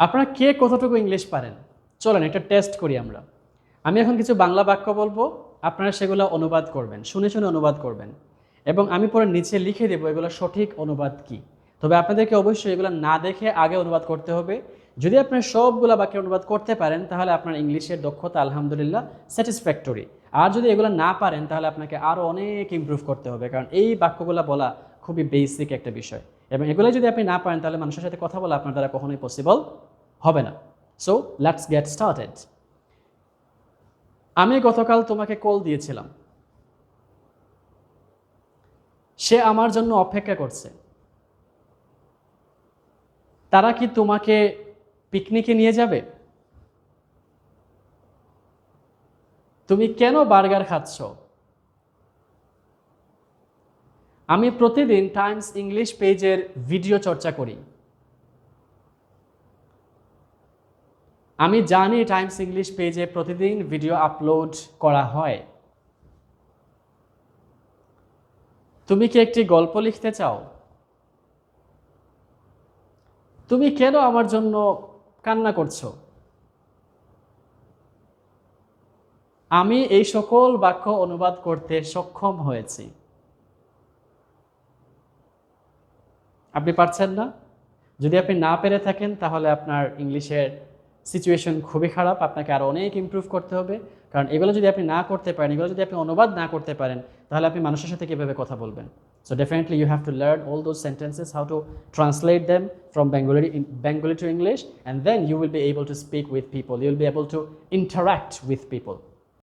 আপনারা কে কতটুকু ইংলিশ পারেন? চলেন একটা টেস্ট করি আমরা। আমি এখন কিছু বাংলা বাক্য বলবো, আপনারা সেগুলো অনুবাদ করবেন, শুনে শুনে অনুবাদ করবেন এবং আমি পরে নিচে লিখে দেবো এগুলো সঠিক অনুবাদ কি। তবে আপনাদেরকে অবশ্যই এগুলো না দেখে আগে অনুবাদ করতে হবে। যদি আপনারা সবগুলো বাক্য অনুবাদ করতে পারেন তাহলে আপনার ইংলিশের দক্ষতা আলহামদুলিল্লাহ স্যাটিসফ্যাক্টরি। আর যদি এগুলো না পারেন তাহলে আপনাকে আরও অনেক ইমপ্রুভ করতে হবে, কারণ এই বাক্যগুলো বলা খুবই বেসিক একটা বিষয় এবং এগুলো যদি আপনি না পারেন তাহলে মানুষের সাথে কথা বলা আপনার দ্বারা কখনোই পসিবল হবে না। So let's get started. আমি গতকাল তোমাকে কল দিয়েছিলাম, সে আমার জন্য অপেক্ষা করছে। তারা কি তোমাকে পিকনিকে নিয়ে যাবে? তুমি কেন বার্গার খাচ্ছ? আমি প্রতিদিন টাইমস ইংলিশ পেজের ভিডিও চর্চা করি। আমি জানি টাইমস ইংলিশ পেজে প্রতিদিন ভিডিও আপলোড করা হয়। তুমি কি একটি গল্প লিখতে চাও? তুমি কেন আমার জন্য কান্না করছো? আমি এই সকল বাক্য অনুবাদ করতে সক্ষম হয়েছি। আপনি পারছেন না? যদি আপনি না পেরে থাকেন তাহলে আপনার ইংলিশের সিচুয়েশন খুবই খারাপ, আপনাকে আরও অনেক ইমপ্রুভ করতে হবে। কারণ এগুলো যদি আপনি না করতে পারেন, এগুলো যদি আপনি অনুবাদ না করতে পারেন তাহলে আপনি মানুষের সাথে কীভাবে কথা বলবেন? So definitely you have to learn all those sentences, how to translate them from Bengali to English, and then you will be able to speak with people, you will be able to interact with people.